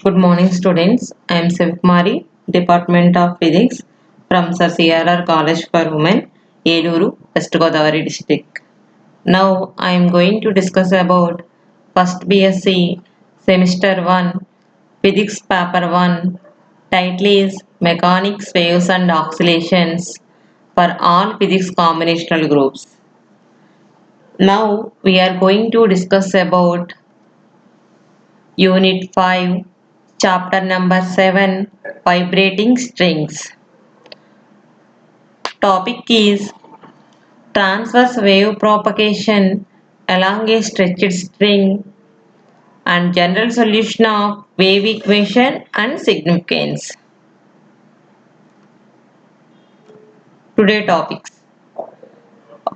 Good morning, students. I am Sivakumari, Department of Physics from Sir CRR College for Women, Eluru, West Godavari district. Now I am going to discuss about first BSc semester 1 Physics paper 1. Title is Mechanics, Waves and Oscillations for all physics combinational groups. Now we are going to discuss about Unit 5, Chapter number 7, Vibrating Strings. Topic is transverse wave propagation along a stretched string and general solution of wave equation and significance. Today topics: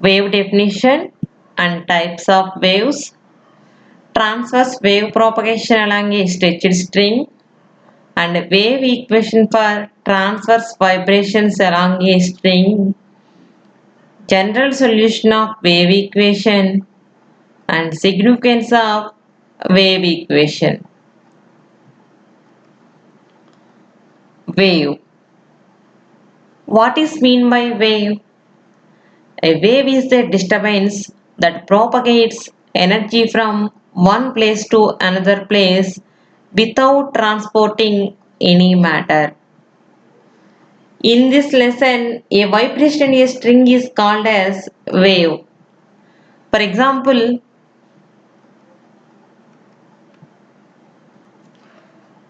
wave definition and types of waves, transverse wave propagation along a stretched string, and wave equation for transverse vibrations along a string, general solution of wave equation, and significance of wave equation. Wave. What is mean by wave? A wave is a disturbance that propagates energy from one place to another place without transporting any matter. In this lesson, a vibration in a string is called as wave. For example,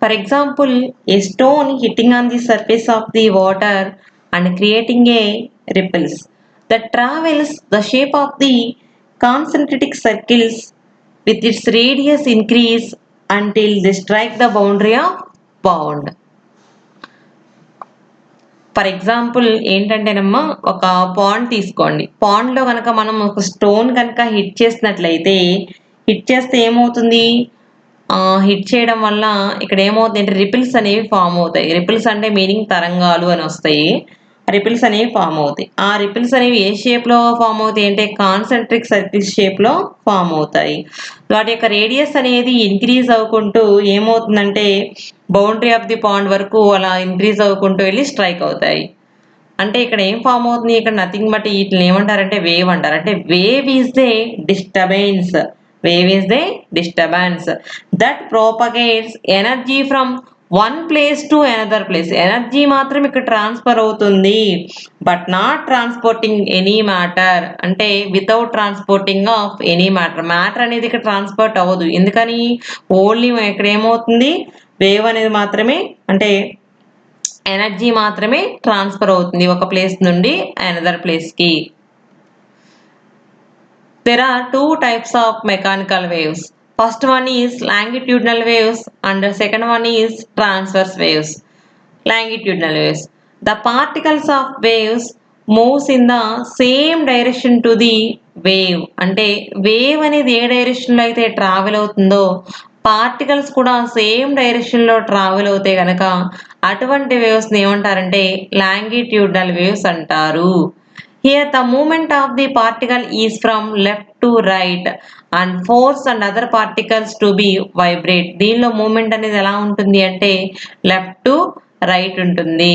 a stone hitting on the surface of the water and creating a ripples that travels the shape of the concentric circles with its radius increase until they strike the boundary of pond. For example ఏంటంటేనమ్మా ఒక pond తీసుకోండి. పాండ్లో కనుక మనం ఒక stone కనుక hit చేస్తే ఏమవుతుంది? Hit చేయడం వల్ల ఇక్కడ ఏమవుతుంది అంటే రిపిల్స్ అనేవి ఫామ్ అవుతాయి. రిపిల్స్ అంటే మీనింగ్ తరంగాలు అని వస్తాయి. రిపిల్స్ అనేవి ఫామ్ అవుతాయి. ఆ రిపిల్స్ అనేవి ఏ షేప్లో ఫామ్ అవుతాయి అంటే కాన్సెంట్రిక్ సర్కిల్స్ షేప్లో ఫామ్ అవుతాయి. వాటి యొక్క రేడియస్ అనేది ఇంక్రీజ్ అవ్వకుంటూ ఏమవుతుందంటే బౌండరీ ఆఫ్ ది పాండ్ వరకు అలా ఇంక్రీజ్ అవ్వకుంటూ వెళ్ళి స్ట్రైక్ అవుతాయి. అంటే ఇక్కడ ఏం ఫామ్ అవుతుంది? ఇక్కడ నథింగ్ బట్ వీటిని ఏమంటారంటే వేవ్ అంటారు. అంటే wave is they disturbance. Wave is the disturbance that propagates energy from one place to another place. Energy మాత్రం ఇక్కడ ట్రాన్స్ఫర్ అవుతుంది, but not transporting any matter. అంటే without transporting of any matter. Matter అనేది ఇక్కడ transport అవ్వదు. ఎందుకని? Only ఇక్కడ ఏమవుతుంది? వేవ్ అనేది మాత్రమే అంటే ఎనర్జీ మాత్రమే ట్రాన్స్ఫర్ అవుతుంది ఒక ప్లేస్ నుండి అనదర్ ప్లేస్కి. There are two types of mechanical waves. First one is longitudinal waves and the second one is transverse waves. Longitudinal waves. The particles of waves moves in the same direction to the wave. అంటే wave అనేది ఏ డైరెక్షన్లో అయితే travel అవుతుందో particles కూడా same డైరెక్షన్లో travel అవుతాయి కనుక అటువంటి వేవ్స్ని ఏమంటారంటే లాంగిట్యూడినల్ వేవ్స్ అంటారు. Here the movement of the particle is from left to right and force and other particles to be vibrate. దీనిలో మూమెంట్ అనేది ఎలా ఉంటుంది అంటే లెఫ్ట్ టు రైట్ ఉంటుంది.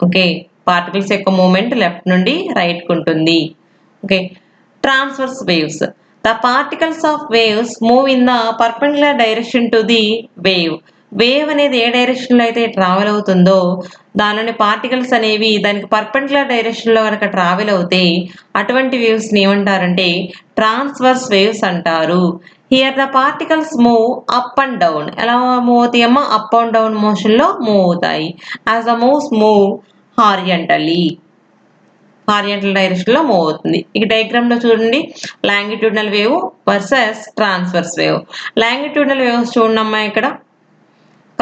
ఓకే, పార్టికల్స్ యొక్క మూమెంట్ లెఫ్ట్ నుండి రైట్ కు ఉంటుంది. Okay, transverse waves. The particles of waves move in the perpendicular direction to the wave. Wave అనేది ఏ డైరెక్షన్లో అయితే ట్రావెల్ అవుతుందో దానిలోని పార్టికల్స్ అనేవి దానికి పర్పెండిక్యులర్ డైరెక్షన్లో కనుక ట్రావెల్ అవుతే అటువంటి వేవ్స్ని ఏమంటారంటే ట్రాన్స్వర్స్ వేవ్స్ అంటారు. Here the particles move up and down. ఎలా మూవ్ అవుతాయి అమ్మా? అప్ అండ్ డౌన్ మోషన్లో మూవ్ అవుతాయి. As the moves move horizontally. Horizontal డైరెక్షన్లో మూవ్ అవుతుంది. ఇక డయాగ్రామ్లో చూడండి, longitudinal wave versus transverse wave. Longitudinal waves చూడమ్మా, ఇక్కడ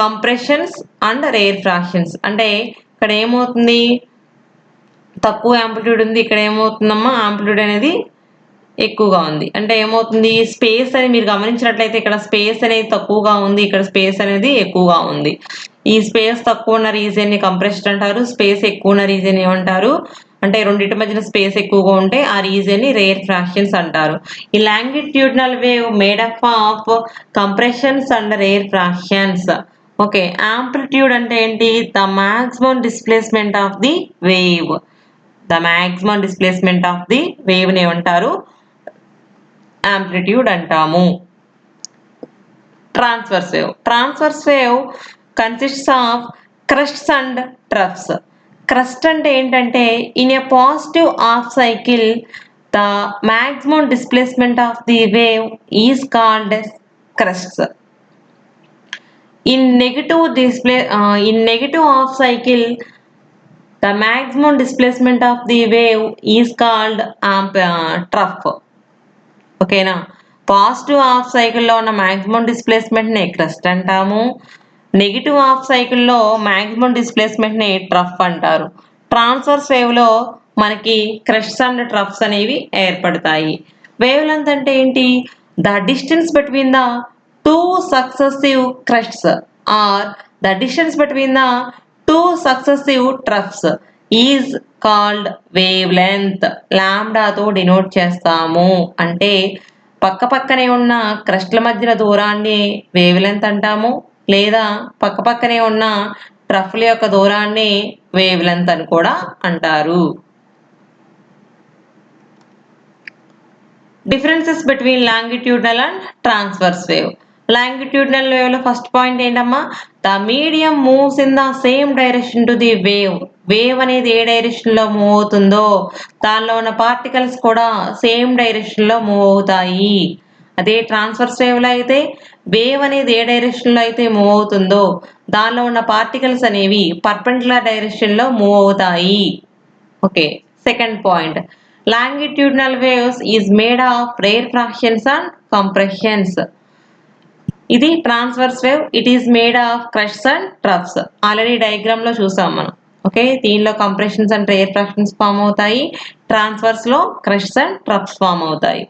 కంప్రెషన్స్ అండ్ రేర్ ఫ్రాక్షన్స్. అంటే ఇక్కడ ఏమవుతుంది? తక్కువ యాంప్లిట్యూడ్ ఉంది, ఇక్కడ ఏమవుతుందమ్మా? యాంప్లిట్యూడ్ అనేది ఎక్కువగా ఉంది. అంటే ఏమవుతుంది? స్పేస్ అనేది మీరు గమనించినట్లయితే ఇక్కడ స్పేస్ అనేది తక్కువగా ఉంది, ఇక్కడ స్పేస్ అనేది ఎక్కువగా ఉంది. ఈ స్పేస్ తక్కువ ఉన్న రీజియన్ని కంప్రెషన్ అంటారు, స్పేస్ ఎక్కువ ఉన్న రీజియన్ ఏమంటారు అంటే రెండింటి మధ్యన స్పేస్ ఎక్కువగా ఉంటే ఆ రీజియన్ని రేర్ ఫ్రాక్షన్స్ అంటారు. ఈ longitudinal wave made up of compressions and rarefactions. Okay, amplitude అంటే ఏంటి? The maximum displacement of the wave. The maximum displacement of the wave ని ఏమంటారు? యాంప్లిట్యూడ్ అంటాము. Transverse wave. Transverse wave consists of crests and troughs. Crest అంటే ఏంటంటే in a positive half cycle the maximum displacement of the wave is called crests. In negative half cycle, the maximum displacement of the wave is called trough. ఓకేనా? Positive half సైకిల్లో ఉన్న maximum డిస్ప్లేస్మెంట్ని crust అంటాము. Negative half సైకిల్లో maximum డిస్ప్లేస్మెంట్ని trough అంటారు. Transverse వేవ్లో మనకి క్రస్ట్స్ and troughs అనేవి ఏర్పడతాయి. వేవ్ లెంత్ అంటే ఏంటి? The distance between the two successive crests or the distance between the two successive troughs is called wavelength. లాంబ్డాతో డినోట్ చేస్తాము. అంటే పక్క పక్కనే ఉన్న క్రస్ట్ల మధ్యన దూరాన్ని వేవ్ లెంత్ అంటాము, లేదా పక్క పక్కనే ఉన్న ట్రఫ్ల యొక్క దూరాన్ని వేవ్ లెంత్ అని కూడా అంటారు. Differences between longitudinal and transverse wave. Longitudinal wave లో ఫస్ట్ పాయింట్ ఏంటమ్మా? The medium moves in the same direction to the wave. Wave అనేది ఏ డైరెక్షన్ లో మూవ్ అవుతుందో దానిలో ఉన్న పార్టికల్స్ కూడా సేమ్ డైరెక్షన్ లో మూవ్ అవుతాయి. అదే ట్రాన్స్వర్స్ వేవ్ లో అయితే వేవ్ అనేది ఏ డైరెక్షన్ లో అయితే మూవ్ అవుతుందో దానిలో ఉన్న పార్టికల్స్ అనేవి పర్పెండిక్యులర్ డైరెక్షన్ లో మూవ్ అవుతాయి. Okay, second point, longitudinal waves is made of rare fractions and compressions. ఇది transverse wave. It is made of crests and troughs. Already diagram లో చూసాం మనం. ఓకే, దీనిలో compressions and rarefactions form అవుతాయి. Transverse లో crests and troughs form అవుతాయి.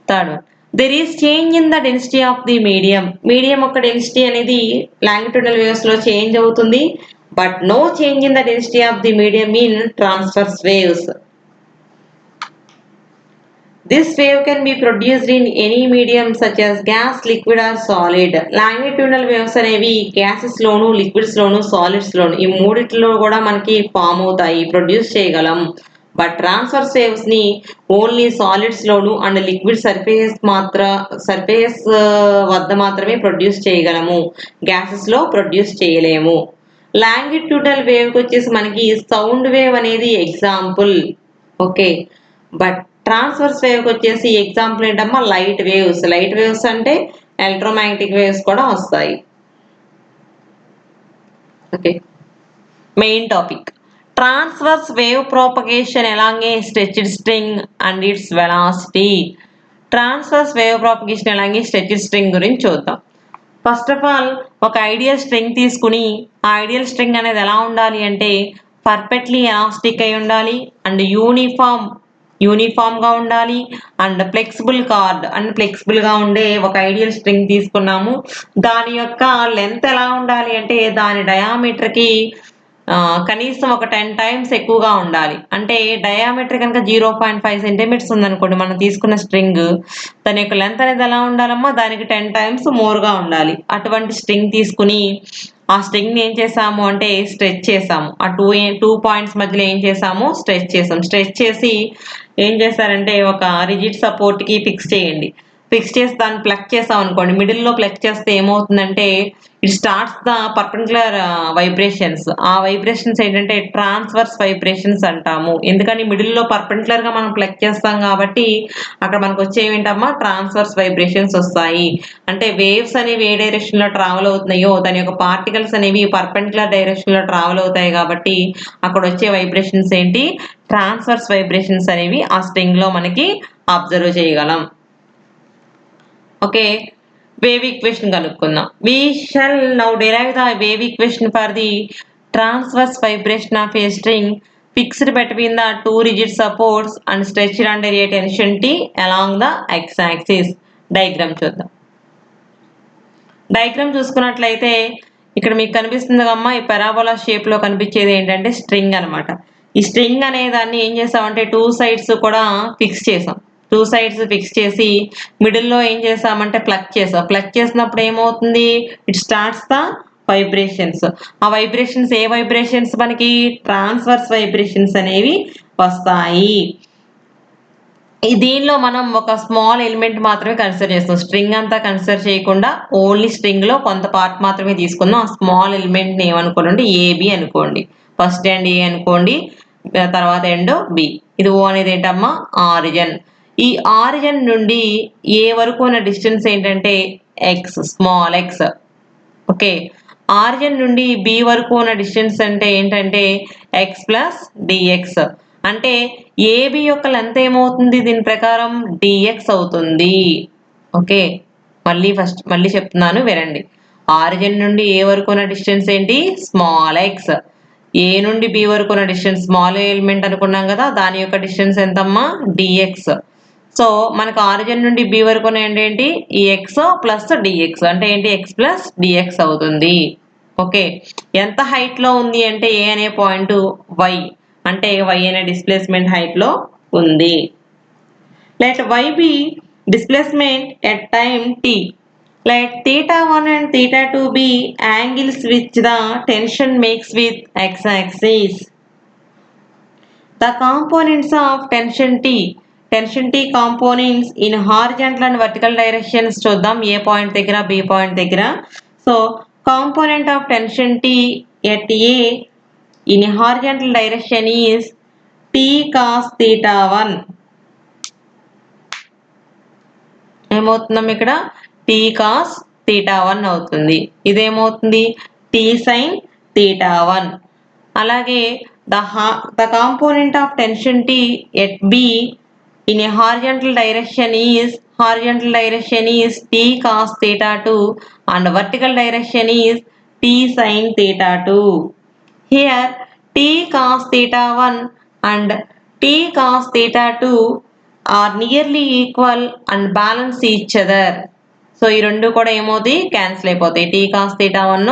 Third, there is change in the density of the medium. Medium యొక్క density అనేది longitudinal waves లో చేంజ్ అవుతుంది, but no change in the density of the medium in transverse waves. This wave can be produced in any medium such as gas, liquid or solid. Longitudinal waves అనేవి gases లోను, liquids లోను, solids లోను ఈ మూడిట్లో కూడా మనకి form అవుతాయి, produce చేయగలం. But transverse waves ని only solids loan and liquid surface వద్ద మాత్రమే ప్రొడ్యూస్ చేయగలము, గ్యాసెస్ లో ప్రొడ్యూస్ చేయలేము. లాంగిట్యూడనల్ వేవ్ కి వచ్చేసి మనకి సౌండ్ వేవ్ అనేది example. Okay, but transverse wave వచ్చేసి ఎగ్జాంపుల్ ఏంటమ్మా? Light waves. లైట్ వేవ్స్ అంటే ఎలక్ట్రోమాగ్నెటిక్ వేవ్స్ కూడా వస్తాయి. Okay, main topic transverse wave propagation along A stretched string and it's velocity. Transverse wave propagation along A stretched string గురించి చూద్దాం. First of all, ఒక ideal string తీసుకుని ఆ ideal string అనేది ఎలా ఉండాలి అంటే పర్ఫెక్ట్లీ ఎలాస్టిక్ అయి ఉండాలి అండ్ యూనిఫామ్ గా ఉండాలి అండ్ ఫ్లెక్సిబుల్ గా ఉండే ఒక ఐడియల్ స్ట్రింగ్ తీసుకున్నాము. దాని యొక్క లెంత్ ఎలా ఉండాలి అంటే దాని డయామీటర్ కి కనీసం ఒక 10 times ఎక్కువగా ఉండాలి. అంటే డయామీటర్ కనుక 0.5 centimeters ఉందనుకోండి మనం తీసుకున్న స్ట్రింగ్, దాని యొక్క లెంత్ అనేది ఎలా ఉండాలమ్మా? దానికి 10 times మోర్గా ఉండాలి. అటువంటి స్ట్రింగ్ తీసుకుని ఆ స్ట్రింగ్ ఏం చేసాము అంటే స్ట్రెచ్ చేసాము. ఆ టూ పాయింట్స్ మధ్యలో ఏం చేసాము? స్ట్రెచ్ చేసాం. స్ట్రెచ్ చేసి ఏం చేశారంటే ఒక రిజిడ్ సపోర్ట్ కి ఫిక్స్ చేయండి. ఫిక్స్ చేసి దాన్ని ప్లగ్ చేసాం అనుకోండి, మిడిల్ లో ప్లగ్ చేస్తే ఏమవుతుందంటే it starts the perpendicular vibrations. ఆ వైబ్రేషన్స్ ఏంటంటే ట్రాన్స్వర్స్ వైబ్రేషన్స్ అంటాము. ఎందుకని మిడిల్ లో పర్పెండిక్యులర్ గా మనం ప్లగ్ చేస్తాం కాబట్టి అక్కడ మనకు వచ్చేవేంటమ్మా? ట్రాన్స్వర్స్ వైబ్రేషన్స్ వస్తాయి. అంటే వేవ్స్ అనేవి ఏ డైరెక్షన్ లో ట్రావెల్ అవుతున్నాయో దాని యొక్క పార్టికల్స్ అనేవి పర్పెండిక్యులర్ డైరెక్షన్ లో ట్రావెల్ అవుతాయి కాబట్టి అక్కడ వచ్చే వైబ్రేషన్స్ ఏంటి? ట్రాన్స్వర్స్ వైబ్రేషన్స్ అనేవి ఆ స్ట్రింగ్ లో మనకి అబ్జర్వ్ చేయగలం. ఓకే, వేవ్ ఈక్వేషన్ కనుక్కుందాం. We shall now derive the wave equation for the transverse vibration of a string fixed between the two rigid supports and stretched under a tension T along the x-axis. Diagram చూద్దాం. Diagram చూసుకున్నట్లయితే ఇక్కడ మీకు కనిపిస్తుంది కమ్మా, ఈ parabola shape లో కనిపించేది ఏంటంటే string అనమాట. ఈ స్ట్రింగ్ అనే దాన్ని ఏం చేసామంటే 2 sides కూడా ఫిక్స్ చేసాం. టూ సైడ్స్ ఫిక్స్ చేసి మిడిల్లో ఏం చేసామంటే ప్లగ్ చేసాం. ప్లగ్ చేసినప్పుడు ఏమవుతుంది, ఇట్ స్టార్ట్స్ ద వైబ్రేషన్స్. ఆ వైబ్రేషన్స్ ఏ వైబ్రేషన్స్ మనకి ట్రాన్స్వర్స్ వైబ్రేషన్స్ అనేవి వస్తాయి. దీనిలో మనం ఒక స్మాల్ ఎలిమెంట్ మాత్రమే కన్సిడర్ చేస్తాం. స్ట్రింగ్ అంతా కన్సిడర్ చేయకుండా ఓన్లీ స్ట్రింగ్ లో కొంత పార్ట్ మాత్రమే తీసుకుందాం. ఆ స్మాల్ ఎలిమెంట్ ని ఏమనుకోండి, ఏబి అనుకోండి. ఫస్ట్ ఎండ్ ఏ అనుకోండి, తర్వాత ఎండ్ బి. ఇది ఓ అనేది ఏంటమ్మా, ఆరిజన్. ఈ ఆరిజన్ నుండి ఏ వరకు ఉన్న డిస్టెన్స్ ఏంటంటే X, small X. Okay, origin నుండి బి వరకు ఉన్న డిస్టెన్స్ అంటే ఏంటంటే ఎక్స్ ప్లస్ డిఎక్స్. అంటే ఏబి యొక్క లెంత్ ఏమవుతుంది దీని ప్రకారం, డిఎక్స్ అవుతుంది. ఓకే, మళ్ళీ చెప్తున్నాను వినండి. ఆరిజిన్ నుండి ఏ వరకు ఉన్న డిస్టెన్స్ ఏంటి, స్మాల్ ఎక్స్. ఏ నుండి బి వరకు ఉన్న డిస్టెన్స్ స్మాల్ ఎలిమెంట్ అనుకున్నాం కదా, దాని యొక్క డిస్టెన్స్ ఎంతమ్మా, డిఎక్స్. సో మనకు ఆరిజిన్ నుండి బి వరకు ఏంటి, ఈ ఎక్స్ ప్లస్ డిఎక్స్ అంటే ఏంటి, ఎక్స్ ప్లస్ డిఎక్స్ అవుతుంది. ఓకే, ఎంత హైట్ లో ఉంది అంటే ఏ అనే పాయింట్ వై, అంటే వై అనే డిస్ప్లేస్మెంట్ హైట్ లో ఉంది. Let y be displacement at time t. Let θ1 and θ2 be angles which the tension makes with x-axis. The components of tension T components in horizontal and vertical directions చూద్దాం, ఏ point దగ్గర, B point దగ్గర. So component of tension T at A in horizontal direction is T cos θ1. ఏమవుతుందాం ఇక్కడ, T cos θ1 అవుతుంది. ఇదేమవుతుంది, T sin θ1. అలాగే the component of tension T at B in a horizontal direction is T cos θ2 and vertical direction is T sin θ2. Here T cos θ1 and T cos θ2 are nearly equal and balance each other. So ఈ రెండు కూడా ఏమవుతాయి, cancel అయిపోతాయి. T cos θ1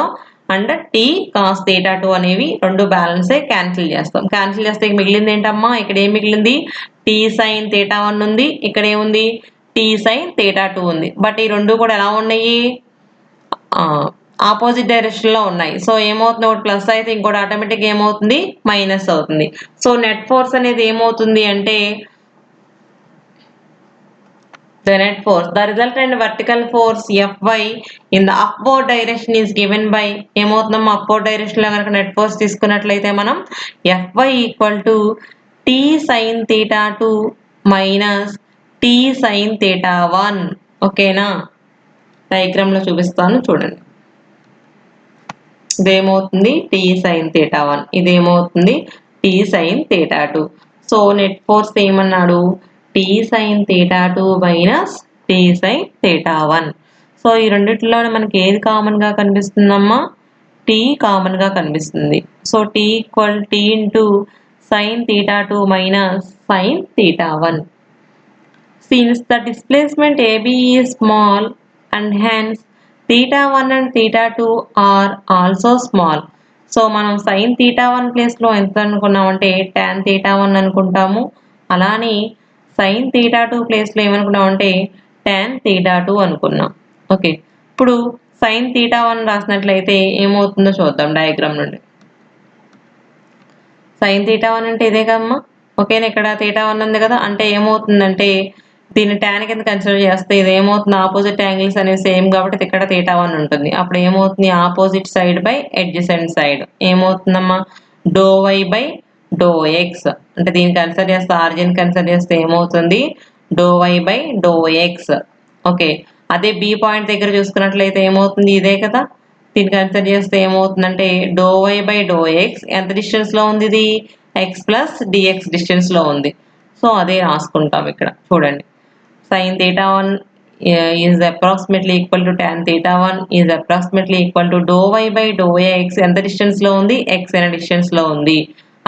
and T cos θ2 అనేవి రెండు balance అయి cancel చేస్తాం. Cancel చేస్తే మిగిలింది ఏంటమ్మా, ఇక్కడ ఏం మిగిలింది, T sin θ1 ఉంది, ఇక్కడ ఏముంది, T sin θ2 ఉంది. బట్ ఈ రెండు కూడా ఎలా ఉన్నాయి, ఆపోజిట్ డైరెక్షన్ లో ఉన్నాయి. సో ఏమవుతుంది, ఒకటి ప్లస్ అయితే ఇంకోటి ఆటోమేటిక్ ఏమవుతుంది, మైనస్ అవుతుంది. సో నెట్ ఫోర్స్ అనేది ఏమవుతుంది అంటే, the resultant vertical force Fy in the upward direction is given by, ఏమవుతుందమ్మా, upward direction లో కనుక నెట్ ఫోర్స్ తీసుకున్నట్లయితే మనం Fy equal to T sin θ2 minus T sin θ1. ఓకేనా, డయాగ్రామ్ లో చూపిస్తాను చూడండి. ఇదేమవుతుంది T sin θ1, ఇదేమవుతుంది T sin θ2. So net force ఏమన్నాడు, T sin θ2 minus T sin θ1. So ఈ రెండిట్లో మనకి ఏది కామన్ గా కనిపిస్తుందమ్మా, T కామన్ గా కనిపిస్తుంది. So T equal T into sin θ2 minus sin θ1. Since the displacement AB is small and hence θ1 and θ2 are also small. So మనం sin θ1 ప్లేస్లో ఎంత అనుకున్నామంటే tan θ1 అనుకుంటాము. అలానే sin θ2 ప్లేస్లో ఏమనుకున్నామంటే tan θ2 అనుకున్నాం. ఓకే, ఇప్పుడు sin θ1 రాసినట్లయితే ఏమవుతుందో చూద్దాం డయాగ్రామ్ నుండి. sin θ1 అంటే ఇదే కదమ్మా. ఓకేనా, ఇక్కడ θ1 ఉంది కదా, అంటే ఏమవుతుందంటే దీన్ని tan కింద కన్సిడర్ చేస్తే ఇది ఏమవుతుంది, ఆపోజిట్ యాంగిల్స్ అనేవి సేమ్ కాబట్టి ఇక్కడ θ1 ఉంటుంది. అప్పుడు ఏమవుతుంది, opposite side by adjacent side ఏమవుతుందమ్మా, do y by do x. అంటే దీన్ని కన్సిడర్ చేస్తే, ఆరిజిన్ కన్సిడర్ చేస్తే ఏమవుతుంది, do y by do x. Okay, అదే బి పాయింట్ దగ్గర చూసుకున్నట్లయితే ఏమవుతుంది, ఇదే కదా, దీన్ని కన్సిడర్ చేస్తే ఏమవుతుందంటే do y by do x ఎంత డిస్టెన్స్ లో ఉంది, ఇది ఎక్స్ ప్లస్ డిఎక్స్ డిస్టెన్స్ లో ఉంది. సో అదే రాసుకుంటాం ఇక్కడ చూడండి. sin θ1 is approximately equal to tan θ1 is approximately equal to dou y by dou x ఎంత డిస్టెన్స్ లో ఉంది, x అనే డిస్టెన్స్ లో ఉంది.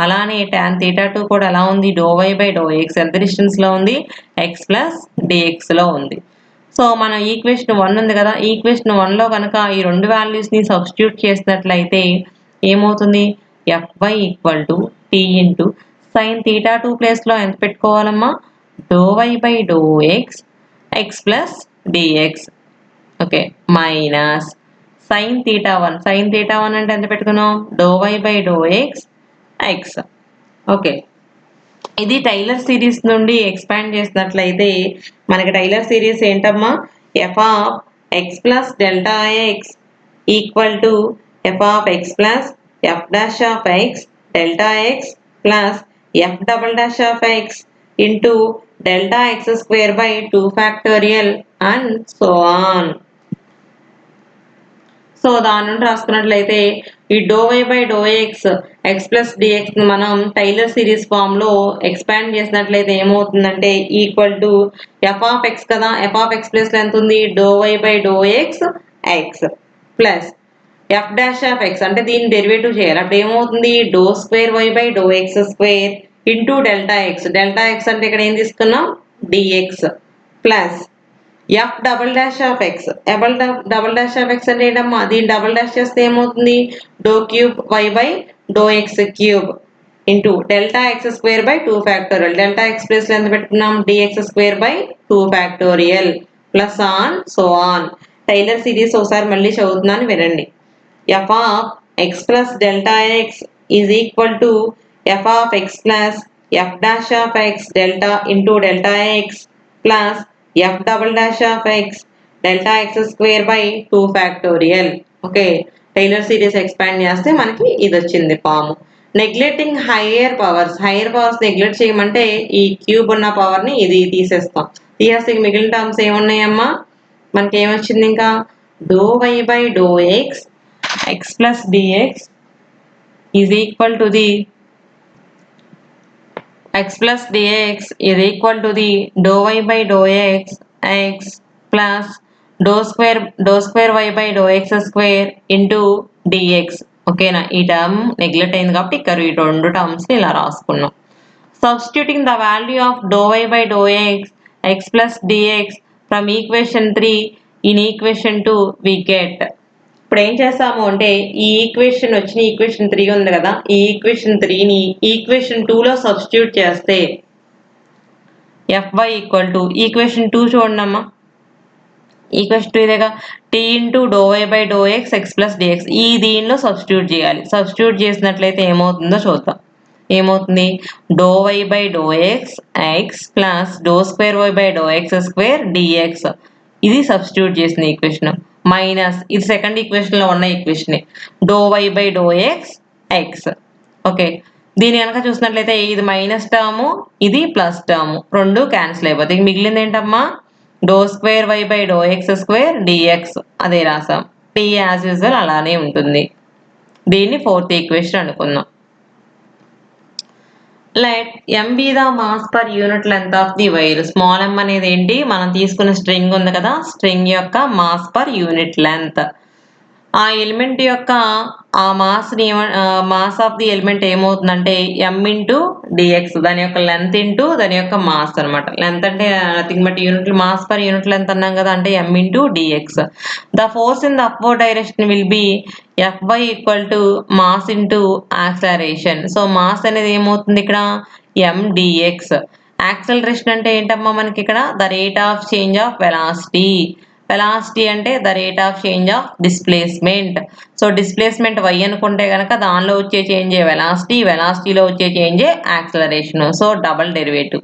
అలానే tan θ2 కూడా ఎలా ఉంది, dou y by dou x ఎంత డిస్టెన్స్ లో ఉంది, x plus dx లో ఉంది. సో మన ఈక్వేషన్ 1 ఉంది కదా, ఈక్వేషన్ 1 లో కనుక ఈ రెండు వాల్యూస్ ని సబ్స్టిట్యూట్ చేసినట్లయితే ఏమవుతుంది, Fy equal to T into sin θ2 place లో ఎంత పెట్టుకోవాలమ్మా, do y by do x plus dx. Okay, minus sine theta one. Sine theta one అంటే ఎంత పెట్టుకున్నాం? Do y by do x. Okay, ఇది టైలర్ సిరీస్ నుండి ఎక్స్పాండ్ చేసినట్లయితే మనకి టైలర్ సిరీస్ ఏంటమ్మా? F of x plus delta x equal to f of x plus f dash of x delta x plus f double dash of x into delta x square by 2 factorial and so on. So దాని నుండి రాసుకున్నట్లయితే ఈ do y by do x plus dx మనం Taylor series form లో expand చేసినట్లయితే ఏమవుతుందంటే equal to f of x కదా, f of x plus ఎంత ఉంది? Do y by do x plus f dash of x అంటే దీన్ని డెరివేటివ్ చేయాలి. అప్పుడు ఏమవుతుంది? Do square y by do x square into delta X. Delta x అంటే ఇక్కడ ఏం తీసుకున్నాం? Dx plus f double dash of x. Double dash of x అంటే ఏంటమ్మా? దీన్ని డబల్ డాష్ చేస్తే ఏమవుతుంది? Do cube y by do x cube into delta x square by 2 factorial. Delta x plus ఎంత పెట్టుకున్నాం? Dx square by 2 factorial plus on so on. Taylor series ఒకసారి మళ్ళీ చదువుతున్నాను వినండి. F of x plus delta x is equal to f of x plus f dash of x delta into delta x plus f double dash of x delta x square by 2 factorial. Okay, Taylor series expand చేస్తే మనకి ఇది వచ్చింది form. Neglecting higher powers neglect చేయమంటే ఈ cube ఉన్న power ని ఇది తీసేస్తాం. తీసేస్తే మిగిలిన టర్మ్స్ ఏమున్నాయమ్మా? మనకి ఏమొచ్చింది ఇంకా? Do y by do x plus dx is equal to the x plus dx is equal to the dou y by dou x plus dou square y by dou x square into dx. ఓకేనా? ఈ term neglect అయింది కాబట్టి ఇక్కడ ఈ రెండు టర్మ్స్ని ఇలా రాసుకున్నాం. Substituting the value of do y by do x plus dx from equation 3 in equation 2 we get. ఇప్పుడు ఏం చేస్తాము అంటే ఈ ఈక్వేషన్ వచ్చిన ఈక్వేషన్ 3 ఉంది కదా, ఈ ఈక్వేషన్ 3ని ఈక్వేషన్ 2లో సబ్స్టిట్యూట్ చేస్తే ఎఫ్ ఈక్వల్ టు ఈక్వేషన్ 2 చూడండి అమ్మా. ఈక్వేషన్ 2 ఇదేగా, T into do y by do x plus dx. ఈ దీనిలో సబ్స్టిట్యూట్ చేయాలి. సబ్స్టిట్యూట్ చేసినట్లయితే ఏమవుతుందో చూద్దాం. ఏమవుతుంది? Do y by do x plus do square y by do x square dx. ఇది సబ్స్టిట్యూట్ చేసిన ఈక్వేషన్ మైనస్ ఇది సెకండ్ ఈక్వేషన్ లో ఉన్న equation do y by do x. Okay, దీని కనుక చూసినట్లయితే ఇది మైనస్ టర్ము, ఇది ప్లస్ టర్ము, రెండు క్యాన్సిల్ అయిపోతాయి. మిగిలింది ఏంటమ్మా? Do square y by do x square dx. అదే రాసాం. టీ యాజ్ యూజువల్ అలానే ఉంటుంది. దీన్ని ఫోర్త్ ఈక్వేషన్ అనుకుందాం. Let m be the mass per unit length of the wire. Small m అనేది ఏంటి? మనం తీసుకున్న స్ట్రింగ్ ఉంది కదా, స్ట్రింగ్ యొక్క మాస్ పర్ యూనిట్ లెంత్. ఆ ఎలిమెంట్ యొక్క ఆ మాస్ ఆఫ్ ది ఎలిమెంట్ ఏమవుతుందంటే m ఇంటూ డిఎక్స్. దాని యొక్క లెంత్ ఇంటూ దాని యొక్క మాస్ అనమాట. లెంత్ అంటే nothing but unit mass per unit length అన్నాం కదా, అంటే m into dx. The force in the upward direction will be F by equal to mass into acceleration. So mass అనేది ఏమవుతుంది ఇక్కడ? mdx. యాక్సలరేషన్ అంటే ఏంటమ్మా మనకి ఇక్కడ? The rate of change of velocity. Velocity అంటే the rate of change of displacement. So displacement y అనుకుంటే కనుక దానిలో వచ్చే చేంజే వెలాసిటీ, వెలాసిటీలో వచ్చే చేంజే acceleration. So double derivative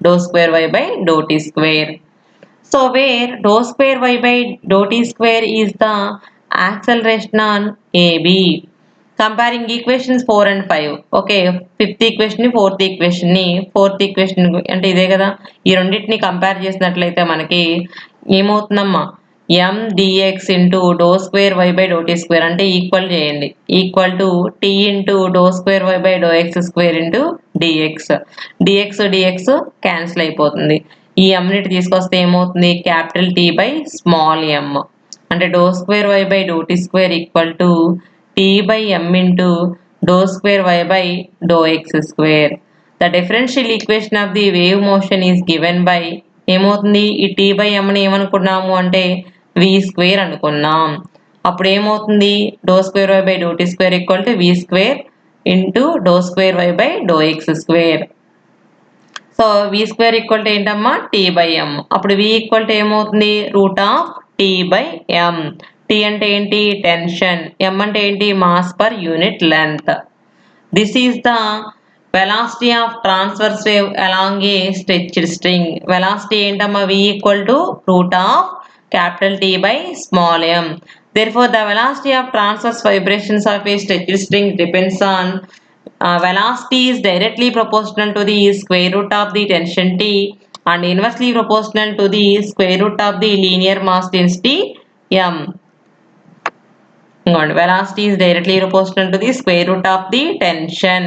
do square y by do t square. So where do square y by do t square is the acceleration on AB. Comparing equations 4 and 5. Okay, fifth equation fourth equation అంటే ఇదే కదా, ఈ రెండింటిని compare చేసినట్లయితే మనకి ఏమవుతుందమ్మా? m dx into do square y by do t square అంటే equal చేయండి. Equal to T into do square y by do x square into dx. Dx cancel అయిపోతుంది. ఈ mని తీసుకొస్తే ఏమవుతుంది? Capital T by small m. అంటే do square y by do t square equal to T by m into do square y by do x square. The differential equation of the wave motion is given by ఏమవుతుంది? ఈ tea by ఎంని ఏమనుకున్నాము అంటే V square అనుకున్నాం. అప్పుడు ఏమవుతుంది? Do square y by do t square equal to v square into do square y by do x square. So so v square equal to ఏంటమ్మా t by m. అప్పుడు v equal to ఏమవుతుంది root of t by m. t అంటే ఏంటి tension, m అంటే ఏంటి mass per unit length. This is the velocity of transverse wave along a stretched string. Velocity ఏంటమ్మా v equal to root of capital T by small m. Therefore, the velocity of transverse vibrations of a stretched string depends on velocity is directly proportional to the square root of the tension T and inversely proportional to the square root of the linear mass density m. Velocity is directly proportional to the square root of the tension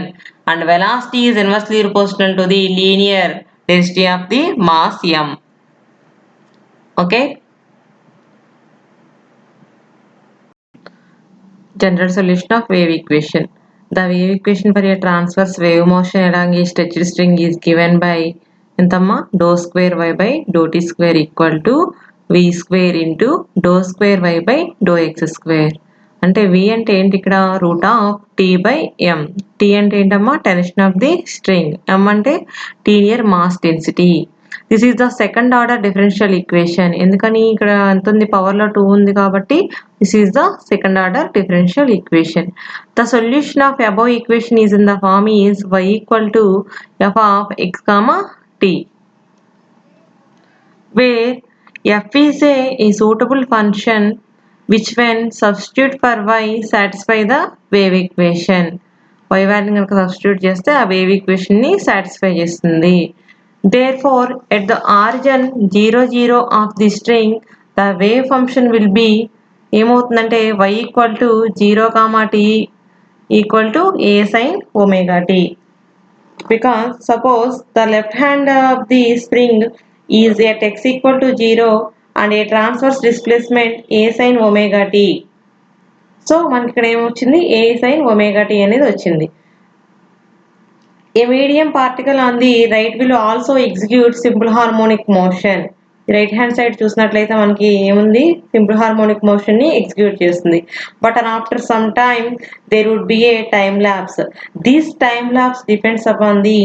and velocity is inversely proportional to the linear density of the mass m. Okay. General solution of wave equation. The wave equation for a transverse wave motion along a stretched string is given by entamma dou square y by dou t square equal to v square into dou square y by dou x square. అంటే v అంటే ఏంటి ఇక్కడ root of t by m. t అంటే ఏంటమ్మా tension of the string, m అంటే linear mass density. This is the second order differential equation. ఎందుకని ఇక్కడ ఎంత ఉంది పవర్లో 2 ఉంది కాబట్టి this is the second order differential equation. The solution of above equation is in the form is y equal to f of x, t, where f is a suitable function which when substitute for y satisfy the wave equation. y వాల్యూని కనుక substitute చేస్తే ఆ wave ఈక్వేషన్ని satisfy చేస్తుంది. Therefore, at the origin 0 0 of the string, the wave function will be ఏమవుతుందంటే y equal to 0, t equal to a sin omega t. Because suppose the left hand of the spring is at x equal to 0 and a transverse displacement a sin omega t. So మనకి ఇక్కడ ఏమొచ్చింది a sin omega t అనేది వచ్చింది. A medium particle on the right will also execute simple harmonic motion. Right hand side చూసినట్లయితే మనకి ఏముంది simple harmonic motion ని execute చేస్తుంది. But and after some time there would be a time lapse. This time lapse depends upon the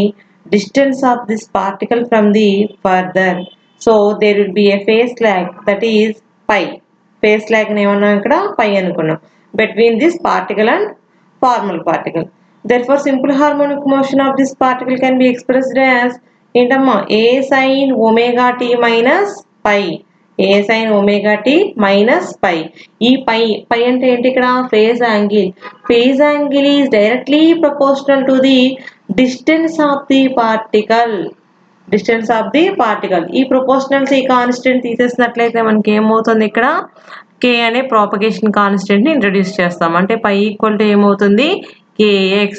distance of this particle from the further. So there will be a phase lag that is pi. Phase lag ని ఏమన్నాం ఇక్కడ pi అనుకున్నాం between this particle and formal particle. Therefore, simple harmonic motion of this particle can be expressed as ఏంటమ్మా a sin omega t minus pi. a sin omega t minus pi. ఈ pi అంటే ఏంటి ఇక్కడ phase angle. Phase angle is directly proportional to the distance of the particle. Distance of the particle. ఈ proportionals ఈ constant తీసేసినట్లయితే మనకి ఏమవుతుంది ఇక్కడ k అనే ప్రాపగేషన్ కాన్స్టెంట్ ని ఇంట్రడ్యూస్ చేస్తాం. అంటే పై ఈక్వల్ టు ఏమవుతుంది kx,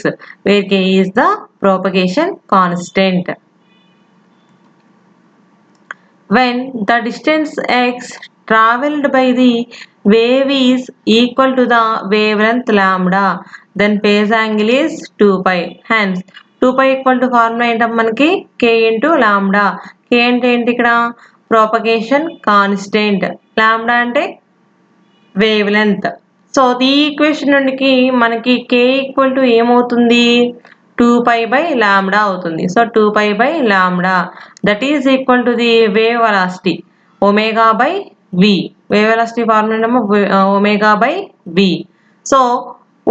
where k is the propagation constant. When the distance x travelled by the wave is equal to the wavelength lambda, then phase angle is 2 pi. Hence 2 pi equal to formula ఏంటంటే మనకి k into lambda. k అంటే ఏంటి ఇక్కడ propagation constant, lambda అంటే wave length. So ఈ equation నుండి మనకి k equal to ఏమవుతుంది 2 pi by lambda అవుతుంది. సో 2 pi by lambda that is equal to the wave velocity omega by v. Wave velocity formula ఏమో ఒమేగా బై v. సో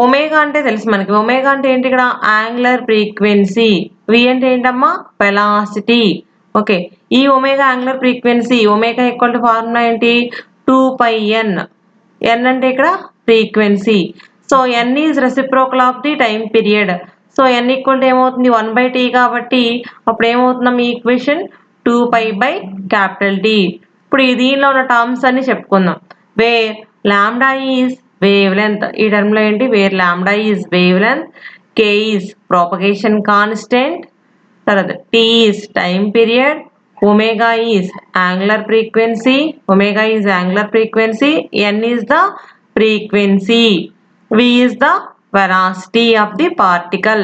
ఒమేగా అంటే తెలుసు మనకి. ఒమేగా అంటే ఏంటి ఇక్కడ యాంగులర్ ఫ్రీక్వెన్సీ. v అంటే ఏంటమ్మా వెలాసిటీ. ఓకే, ఈ omega angular frequency omega equal to formula ఏంటి 2 pi n. n అంటే ఇక్కడ frequency. So n is reciprocal of the time period. So n equal to ఏమవుతుంది 1/t కాబట్టి అప్పుడు ఏమవుతుందాం ఈ equation 2 pi by capital T. ఇప్పుడు దీనిలో ఉన్న టర్మ్స్ అన్ని చెప్పుకుందాం. Where lambda is wavelength. ఈ టర్మ్లో ఏంటి where lambda is wavelength, k is propagation constant, తర్వాత t is time period, omega is angular frequency, omega is angular frequency, n is the frequency, v is the velocity of the particle.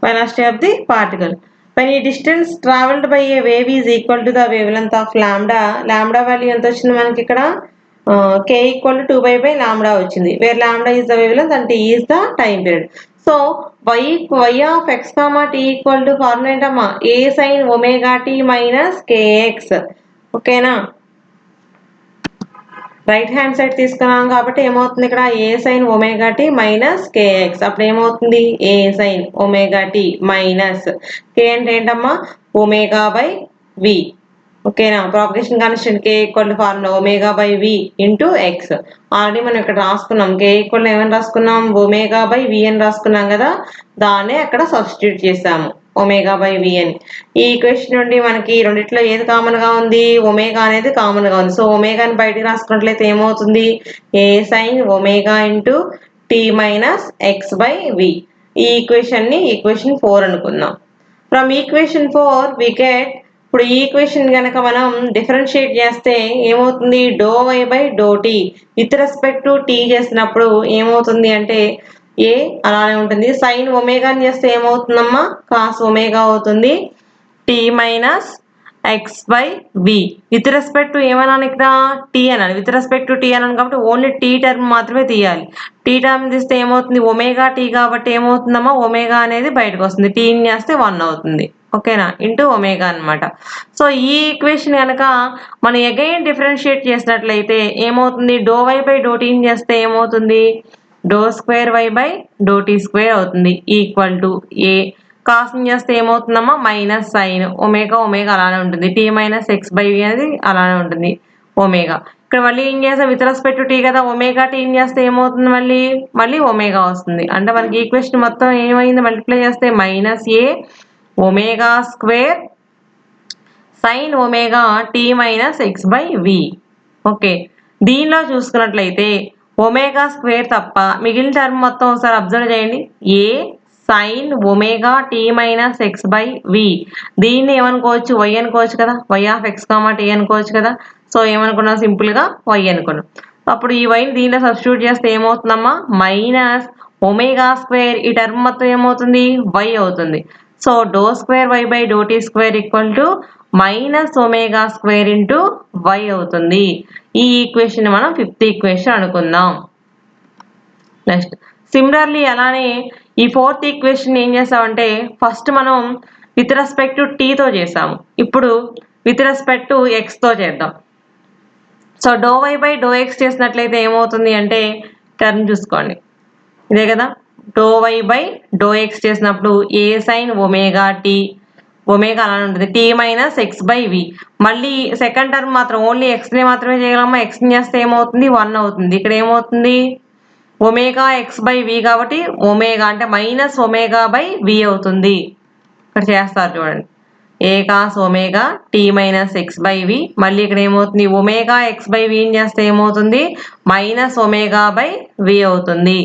Velocity of the particle. When a distance travelled by a wave is equal to the wavelength of lambda, lambda value ఎంత వచ్చింది మనకి ఇక్కడ k equal to 2 lambda వచ్చింది, where lambda is the wavelength and t is the time period. So y of x comma t equal to formula ఏంటమ్మా, a sin omega t minus kx. ఓకేనా, right hand side తీసుకున్నాం కాబట్టి ఏమవుతుంది ఇక్కడ a sin omega t minus kx. అప్పుడు ఏమవుతుంది a sin omega t minus k అంటే ఏంటమ్మా ఒమేగా బై v. ఓకేనా, propagation constant k equal to formula omega by v into X. Already మనం ఇక్కడ రాసుకున్నాం, k ఈక్వల్ ఏమని రాసుకున్నాం, ఒమేగా బై v అని రాసుకున్నాం కదా, దాన్నే అక్కడ సబ్స్టిట్యూట్ చేసాము ఒమేగా బై v అని. ఈ ఈక్వేషన్ నుండి మనకి రెండిట్లో ఏది కామన్ గా ఉంది, ఒమేగా అనేది కామన్ గా ఉంది. సో ఒమేగాని బయటికి రాసుకున్నట్లయితే ఏమవుతుంది, a sine omega into t minus x by v. ఈ ఈక్వేషన్ ని ఈక్వేషన్ 4 అనుకుందాం. ఫ్రమ్ ఈక్వేషన్ 4 వి గెట్, ఇప్పుడు ఈ ఈక్వేషన్ కనుక మనం డిఫరెన్షియేట్ చేస్తే ఏమవుతుంది, do y by do t with respect to t చేసినప్పుడు ఏమవుతుంది అంటే ఏ అలానే ఉంటుంది. సైన్ ఒమేగాని చేస్తే ఏమవుతుందమ్మా కాస్ ఒమేగా అవుతుంది, t minus x by v. With respect to ఏమన్నాను ఇక్కడ టీ అన్నాను, విత్ రెస్పెక్ట్ టు టీ అన్నాను కాబట్టి ఓన్లీ టీ టర్మ్ మాత్రమే తీయాలి. టీ టర్మ్ తీస్తే ఏమవుతుంది ఒమేగా టీ కాబట్టి ఏమవుతుందమ్మా ఒమేగా అనేది బయటకు వస్తుంది, టీని చేస్తే 1 అవుతుంది. ఓకేనా, ఇంటూ ఒమేగా అనమాట. సో ఈ ఈక్వేషన్ కనుక మనం అగైన్ డిఫరెన్షియేట్ చేసినట్లయితే ఏమవుతుంది, డో వై బై డో టీని చేస్తే ఏమవుతుంది, do square y by do t square అవుతుంది ఈక్వల్ టు ఏ. కాస్ని చేస్తే ఏమవుతుందమ్మా మైనస్ సైన్ ఒమేగా ఒమేగా అలానే ఉంటుంది, t minus x by v అనేది అలానే ఉంటుంది ఒమేగా. ఇక్కడ మళ్ళీ ఏం చేస్తాం, విత్ రెస్పెక్ట్ టు టీ కదా, ఒమేగా టీ చేస్తే ఏమవుతుంది మళ్ళీ ఒమేగా వస్తుంది. అంటే మనకి ఈక్వేషన్ మొత్తం ఏమైంది మల్టిప్లై చేస్తే minus A omega square sine omega t minus x by v. Okay, దీనిలో చూసుకున్నట్లయితే ఒమేగా స్క్వేర్ తప్ప మిగిలిన టర్మ్ మొత్తం ఒకసారి అబ్జర్వ్ చేయండి, a sine omega t minus x by v. దీన్ని ఏమనుకోవచ్చు వై అనుకోవచ్చు కదా, y of x comma t అనుకోవచ్చు కదా. సో ఏమనుకున్నాం సింపుల్గా వై అనుకున్నాం. అప్పుడు ఈ వైని దీనిలో సబ్స్టిట్యూట్ చేస్తే ఏమవుతుందమ్మా మైనస్ ఒమేగా స్క్వేర్, ఈ టర్మ్ మొత్తం ఏమవుతుంది వై అవుతుంది. So do square y by do t square equal to minus omega square into y అవుతుంది. ఈ ఈక్వేషన్ మనం 5th ఈక్వేషన్ అనుకుందాం. నెక్స్ట్ సిమిలర్లీ అలానే ఈ 4th ఈక్వేషన్ ఏం చేసామంటే ఫస్ట్ మనం విత్ రెస్పెక్ట్ టు టీతో చేసాము, ఇప్పుడు విత్ రెస్పెక్ట్ టు ఎక్స్తో చేద్దాం. So do y by do x చేసినట్లయితే ఏమవుతుంది అంటే టర్మ్ చూసుకోండి ఇదే కదా, do y by do x చేసినప్పుడు A sine omega t, omega అలానే ఉంటుంది, t minus x by v. మళ్ళీ సెకండ్ టర్మ్ మాత్రం ఓన్లీ ఎక్స్ని మాత్రమే చేయగలమా, ఎక్స్ని చేస్తే ఏమవుతుంది 1 అవుతుంది. ఇక్కడ ఏమవుతుంది ఒమేగా ఎక్స్ బై వి కాబట్టి ఒమేగా అంటే మైనస్ ఒమేగా బై వి అవుతుంది. ఇక్కడ చేస్తారు చూడండి, a cos omega t minus x by v. మళ్ళీ ఇక్కడ ఏమవుతుంది ఒమేగా ఎక్స్ బై విని చేస్తే ఏమవుతుంది మైనస్ ఒమేగా బై వి అవుతుంది.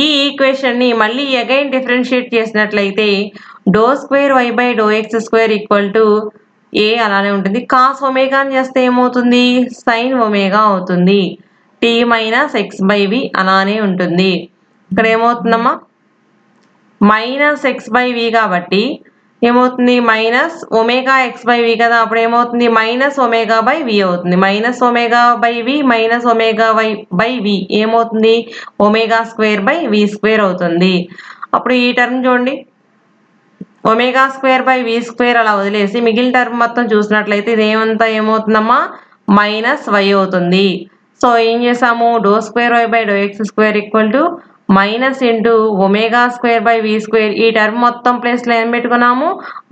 ఈ ఈక్వేషన్ని మళ్ళీ అగైన్ డిఫరెన్షియేట్ చేసినట్లయితే do square y by do x square equal to a అలానే ఉంటుంది. కాస్ ఒమేగాని చేస్తే ఏమవుతుంది సైన్ ఒమేగా అవుతుంది, t minus x by v అలానే ఉంటుంది. ఇక్కడ ఏమవుతుందమ్మా మైనస్ ఎక్స్ బై వి కాబట్టి ఏమవుతుంది minus omega x by v కదా, అప్పుడు ఏమవుతుంది మైనస్ ఒమేగా బై వి అవుతుంది. Minus omega by v minus omega by v ఏమవుతుంది omega square by v square అవుతుంది. అప్పుడు ఈ టర్మ్ చూడండి omega square by v square అలా వదిలేసి మిగిలిన టర్మ్ మొత్తం చూసినట్లయితే ఇదేమంతా ఏమవుతుందమ్మా మైనస్ వై అవుతుంది. సో ఏం చేసాము do square y by do x square equal to minus into omega square by v square, ఈ టర్మ్ మొత్తం ప్లేస్లో ఏం పెట్టుకున్నాము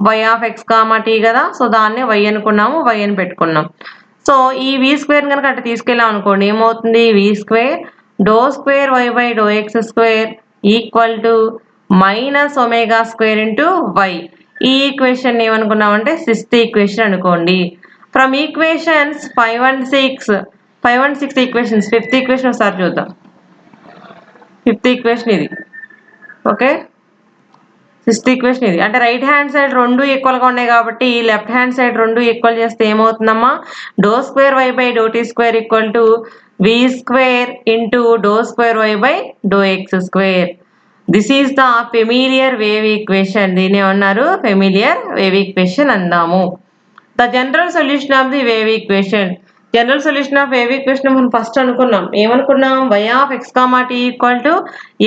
y of x comma t కదా, సో దాన్నే వై అనుకున్నాము, వై అని పెట్టుకున్నాం. సో ఈ వి స్క్వేర్ కనుక అటు తీసుకెళ్ళాం అనుకోండి ఏమవుతుంది v square do square y by do x square equal to minus omega square into y. ఈ ఈక్వేషన్ ఏమనుకున్నామంటే 6th ఈక్వేషన్ అనుకోండి. From equations 5 and 6 equations 5th equation ఒకసారి చూద్దాం. 5th ఈక్వేషన్ ఇది, ఓకే 6th ఈక్వేషన్ ఇది. అంటే రైట్ హ్యాండ్ సైడ్ రెండు ఈక్వల్గా ఉన్నాయి కాబట్టి లెఫ్ట్ హ్యాండ్ సైడ్ రెండు ఈక్వల్ చేస్తే ఏమవుతుందమ్మా do square y by do t square equal to v square into do square y by do x square. This is the familiar wave equation, దీన్ని ఏమన్నారు familiar wave equation అందాము. The general solution of the wave equation, general solution of wave equation మనం first అనుకున్నాం. ఏమనుకున్నాం? y of x, t equal to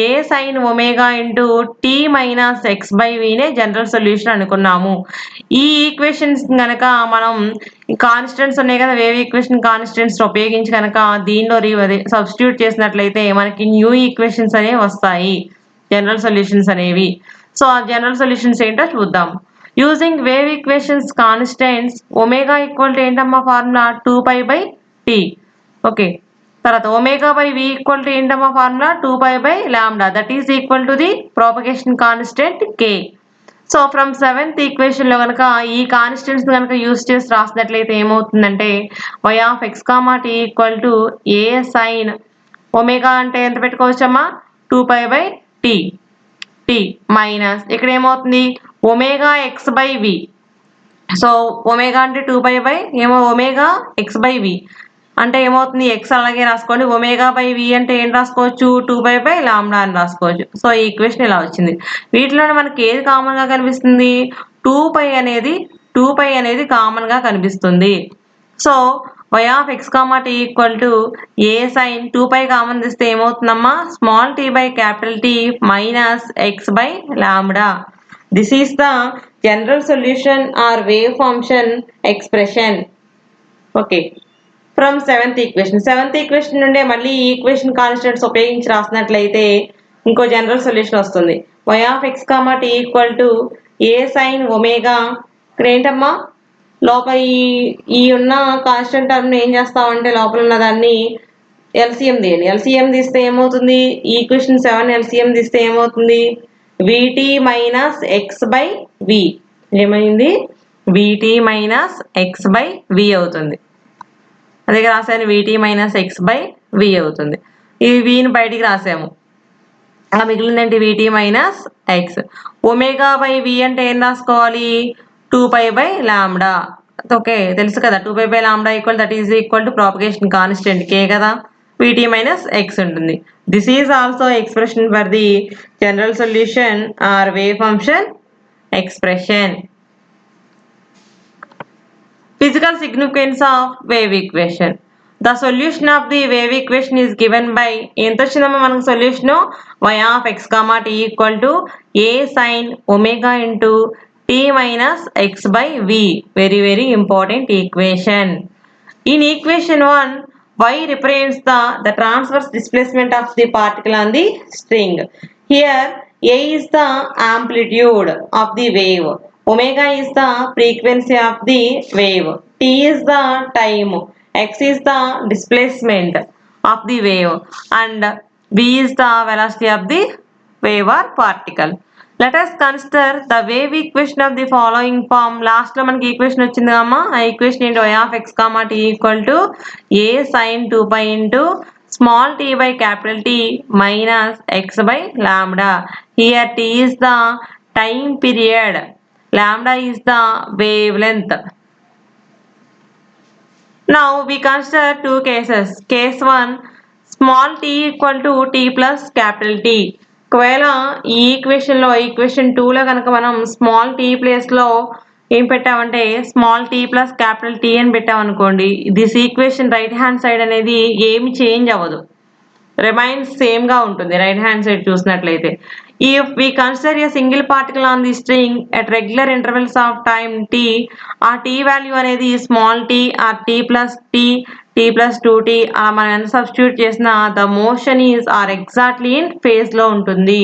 a sin omega into t minus x by vనే general solution అనుకున్నాము. ఈ equations గనక మనం constants ఉన్నాయి కదా, wave equation constants ఉపయోగించి కనుక దీనిలో సబ్స్టిట్యూట్ చేసినట్లయితే మనకి న్యూ ఈక్వేషన్స్ అనేవి వస్తాయి, జనరల్ సొల్యూషన్స్ అనేవి. సో ఆ జనరల్ సొల్యూషన్స్ ఏంటో చూద్దాం. Using wave equations constants omega equal to ఏంటమ్మా ఫార్ములా 2π/t. ఓకే, తర్వాత omega by v equal to ఏంటమ్మా formula 2π/λ, that is equal to the propagation constant k. So from 7th equation లో కనుక ఈ constants కనుక use చేసి రాసినట్లయితే ఏమవుతుందంటే y of x, t equal to a sin omega అంటే ఎంత పెట్టుకోవచ్చమ్మా 2π/t t మైనస్ ఇక్కడ ఏమవుతుంది omega x by v. So omega అంటే 2π ఏమో ఒమేగా x బై v అంటే ఏమవుతుంది x అలాగే రాసుకోండి. ఒమేగా బై v అంటే ఏం రాసుకోవచ్చు 2π/λ అని రాసుకోవచ్చు. సో ఈ ఈక్వేషన్ ఇలా వచ్చింది. వీటిలోనే మనకి ఏది కామన్ గా కనిపిస్తుంది? 2π అనేది కామన్ గా కనిపిస్తుంది. So y of x, t equal to a sin 2π common తీస్తే ఏమవుతుందమ్మా small t by capital T minus x by lambda. This is the general solution or wave function expression. Okay. From 7th equation నుండే మళ్ళీ ఈ equation constants ఉపయోగించి రాసినట్లయితే ఇంకో general solution వస్తుంది. y of x, t equal to a sin omega. ఇక్కడ ఏంటమ్మా లోపల ఈ ఉన్న కాన్స్టెంట్ టర్మ్ ఏం చేస్తామంటే లోపల ఉన్న దాన్ని ఎల్సిఎం తీయండి. ఎల్సిఎం తీస్తే ఏమవుతుంది? ఈక్వేషన్ 7 ఎల్సిఎం తీస్తే ఏమవుతుంది? vt minus x by v ఏమైంది? vt minus x by v అవుతుంది. అదే రాసాను vt minus x by v అవుతుంది. ఈ vని బయటికి రాసాము, అలా మిగిలిందంటే vt minus x. Omega by v అంటే ఏం రాసుకోవాలి 2π/λ. ఓకే, తెలుసు కదా 2π/λ equal that is equal to propagation constant k కదా, vt మైనస్ x ఉంటుంది. This is also expression for the general solution or wave function expression. Physical significance of wave equation. The solution of the wave equation is given by ఎంత వచ్చిందమ్మా మనకు solution y of x, t equal to a sin omega into t minus x by v. Very important equation. In equation 1, y represents the transverse displacement of the particle on the string. Here a is the amplitude of the wave, omega is the frequency of the wave, t is the time, x is the displacement of the wave, and v is the velocity of the wave or particle. Let us consider the wave equation of the following form. Last లో మనకి equation వచ్చింది కమ్మా, ఆ equation ఏంటి? y of x, t equal to a sin 2π into small t by capital T minus x by lambda. Here t is the time period, lambda is the wavelength. Now we consider two cases. Case 1, small t equal to t plus capital T. ఒకవేళ ఈ ఈక్వేషన్లో equation 2లో కనుక మనం small tea ప్లేస్లో ఏం పెట్టామంటే small t plus capital T అని పెట్టామనుకోండి, this equation right hand side అనేది ఏమి చేంజ్ అవ్వదు, రిమైన్స్ సేమ్గా ఉంటుంది. రైట్ హ్యాండ్ సైడ్ చూసినట్లయితే if we consider a single particle on the string at regular intervals of time t, ఆ టీ వాల్యూ అనేది small t or t plus 2t అలా మనం ఎంత సబ్స్టిట్యూట్ చేసినా the motion is or exactly in ఫేజ్లో ఉంటుంది.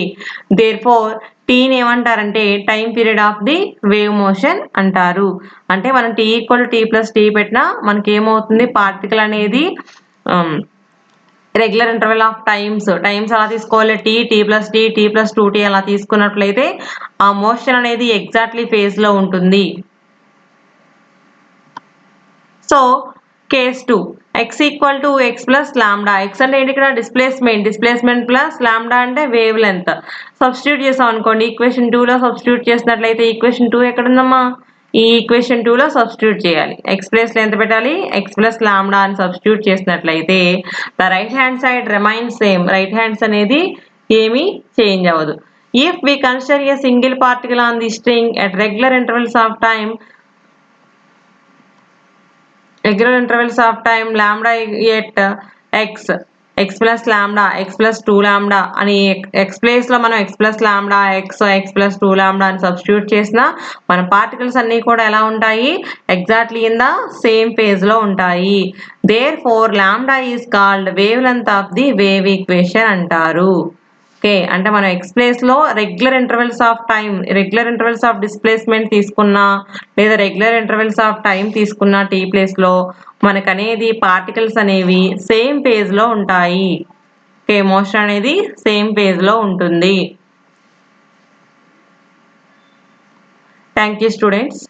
Therefore టీని ఏమంటారంటే time period of the wave motion అంటారు. అంటే మనం t equal t plus t పెట్టినా మనకి ఏమవుతుంది పార్టికల్ అనేది రెగ్యులర్ ఇంటర్వెల్ ఆఫ్ టైమ్స్ అలా తీసుకోవాలి. టీ ప్లస్ 2t అలా తీసుకున్నట్లయితే ఆ మోషన్ అనేది ఎగ్జాక్ట్లీ ఫేజ్లో ఉంటుంది. So case 2, x equal to x plus lambda. x అంటే ఏంటి ఇక్కడ డిస్ప్లేస్మెంట్ ప్లస్ లాంబ్డా అంటే వేవ్ లెంత్. సబ్స్టిట్యూట్ చేసాం అనుకోండి ఈక్వేషన్ 2లో సబ్స్టిట్యూట్ చేసినట్లయితే ఈక్వేషన్ 2 ఎక్కడుందమ్మా? ఈ ఈక్వేషన్ 2లో సబ్స్టిట్యూట్ చేయాలి. x ప్లేస్లో ఎంత పెట్టాలి? x ప్లస్ లాంబ్డా అని సబ్స్టిట్యూట్ చేసినట్లయితే the right hand side remains same, right hands అనేది ఏమీ చేంజ్ అవ్వదు. If we consider a single particle on the string at regular intervals of time regular intervals of time lambda at x plus lambda x plus 2 lambda అని x ప్లేస్లో మనం x plus lambda x plus 2 lambda అని substitute చేసిన మన particles అన్నీ కూడా ఎలా ఉంటాయి, ఎగ్జాక్ట్లీ ఇన్ ద సేమ్ ఫేజ్లో ఉంటాయి. Therefore lambda is called wavelength of the wave equation అంటారు. ఓకే, అంటే మనం ఎక్స్ ప్లేస్లో regular intervals of time, regular intervals of displacement తీసుకున్నా లేదా రెగ్యులర్ ఇంటర్వెల్స్ ఆఫ్ టైం తీసుకున్న టీ ప్లేస్లో మనకనేది పార్టికల్స్ అనేవి సేమ్ ఫేజ్లో ఉంటాయి. ఓకే, మోషన్ అనేది సేమ్ ఫేజ్లో ఉంటుంది. Thank you students.